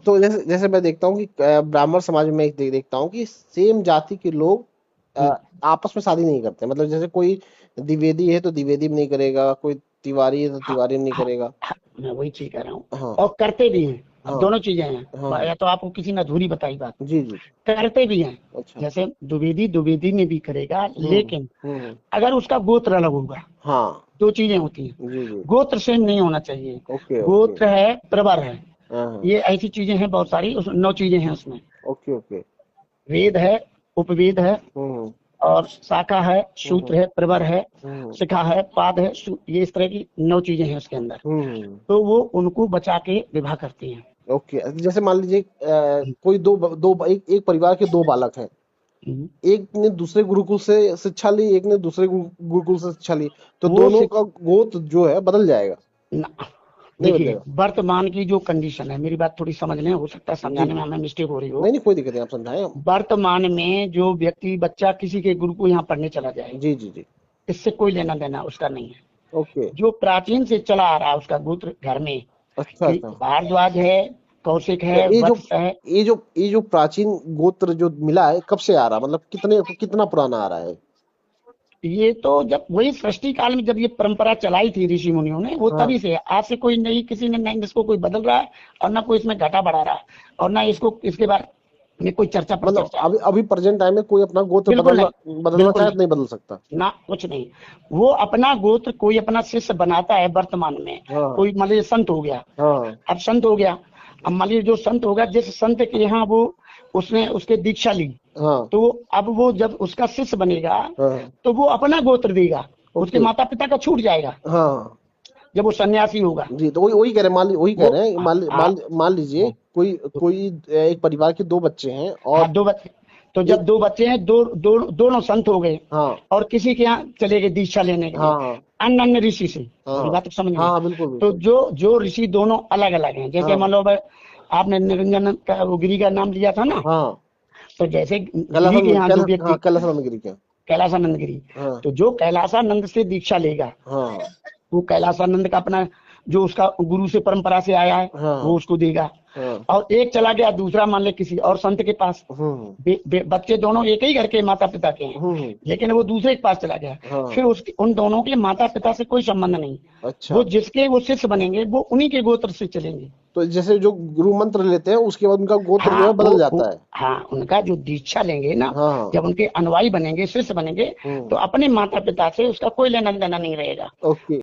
तो जैसे जैसे मैं देखता हूँ कि ब्राह्मण समाज में एक देखता हूँ कि सेम जाति के लोग हम्म, आपस में शादी नहीं करते। मतलब जैसे कोई द्विवेदी है तो द्विवेदी भी नहीं करेगा, कोई तिवारी है तो हाँ तिवारी नहीं हाँ करेगा। हाँ, मैं वही चीज कह रहा हूँ। हाँ, और करते भी हैं। अब हाँ, दोनों चीजें हैं। हाँ, हाँ। या तो आपको किसी ने अधूरी बताई बात। जी, जी। करते भी हैं। अच्छा। जैसे द्विवेदी द्विवेदी में भी करेगा, हुँ, लेकिन हुँ। अगर उसका गोत्र अलग होगा, हाँ। दो चीजें होती हैं। जी, जी। गोत्र सेम नहीं होना चाहिए। Okay, okay. गोत्र है, प्रवर है, हाँ, हाँ। ये ऐसी चीजें हैं बहुत सारी, उस 9 चीजें हैं उसमें। Okay, okay. वेद है, उपवेद है, हुँ, हुँ। और शाखा है, हुँ, सूत्र हुँ। है, प्रवर है, हुँ, हुँ। शिखा है, पाद है, ये इस तरह की 9 चीजें हैं उसके अंदर। हुँ, हुँ। तो वो उनको बचा के विवाह करती हैं। ओके। जैसे मान लीजिए कोई 2 ब 2 ब एक एक परिवार के 2 बालक हैं। हम्म। एक ने दूसरे गुरुकुल से शिक्षा ली, एक ने दूसरे गुरुकुल से शिक्षा ली, तो वो दोनों का गोत्र जो है बदल जाएगा, न, नहीं देखिए, बदलेगा? वर्तमान की जो कंडीशन है, मेरी बात थोड़ी समझने, हो सकता है जी, समझाने में जी। हमें मिस्टेक हो रही हो। नहीं, नहीं, कोई दिक्कत नहीं, आप समझाएँ हम। वर्तमान में जो व्यक्ति बच्चा किसी के गुरु को यहाँ पढ़ने चला जाए, जी, जी, जी। इससे कोई लेना देना उसका नहीं है। ओके। जो प्राचीन से चला आ रहा है उसका गोत्र घर में, अच्छा, कि अच्छा। भारद्वाज है, कौशिक तो है, वत्स है। ये जो प्राचीन गोत्र जो मिला है कब से आ रहा है? मतलब कितना पुराना आ रहा है? ये तो जब वही सृष्टि काल में जब ये परंपरा चलाई थी ऋषि मुनियों ने, वो हाँ। तभी से है। आज से कोई नहीं, किसी ने नहीं इसको कोई बदल रहा है, और ना कोई इसमें घटा बढ़ा रहा है, और ना इसको इसके बारे में कोई चर्चा पर मतलब चर्चा है। अभी अभी प्रेजेंट टाइम में कोई अपना गोत्र बिल्कुल नहीं, बदलना बिल्कुल चाहे नहीं, तो नहीं बदल सकता। ना कुछ नहीं। वो अपना गोत्र कोई अपना शिष्य बनाता है वर्तमान में। हाँ, कोई मान लीजिए संत हो गया, हाँ, अब संत हो गया, अब मान लीजिए जो संत होगा, जिस संत के यहाँ वो उसने उसके दीक्षा ली, हाँ, तो अब वो जब उसका शिष्य बनेगा, हाँ। तो वो अपना गोत्र देगा, उसके ओके। माता पिता का छूट जाएगा हाँ। जब वो सन्यासी होगा। जी, तो वही कह रहे हैं, वही कह वो रहे हैं, मान लीजिए कोई कोई एक परिवार के 2 बच्चे हैं और हाँ, दो बच्चे। तो एक। जब दो बच्चे हैं, दोनों संत हो गए, हाँ, और किसी के यहाँ चले गए दीक्षा लेने के लिए, हाँ, हाँ, अन्य अन्य ऋषि से। हाँ, मेरी बात तो समझ हाँ, गए। हाँ, बिल्कुल, तो बिल्कुल। जो जो ऋषि दोनों अलग अलग हैं, जैसे मान हाँ, लो भाई, आपने निरंजन का वो गिरी का नाम लिया था ना, हाँ। तो जैसे गिरी के यहाँ जो हाँ, व्यक्ति, कैलाश गिरी क्या? कैलासानंद गिरी, हाँ, तो जो कैलासानंद से दीक्षा लेगा, हाँ, वो कैलासानंद का अपना जो उसका गुरु से परंपरा से आया है, वो हाँ, उसको देगा। हाँ। और एक चला गया, दूसरा मान ले किसी और संत के पास, हम्म, बच्चे दोनों एक ही घर के माता पिता के हैं, हम्म। लेकिन वो दूसरे के पास चला गया। हाँ। फिर उसके उन दोनों के माता पिता से कोई संबंध नहीं। अच्छा। वो जिसके वो शिष्य बनेंगे, वो उन्हीं के गोत्र से चलेंगे। तो जैसे जो गुरु मंत्र लेते हैं उसके बाद उनका गोत्र जो हाँ है बदल जाता है। हाँ, उनका जो दीक्षा लेंगे ना, हाँ, हाँ। जब उनके अनुयायी बनेंगे, शिष्य बनेंगे, तो हम्म। अपने माता पिता से उसका कोई लेना देना नहीं रहेगा। ओके।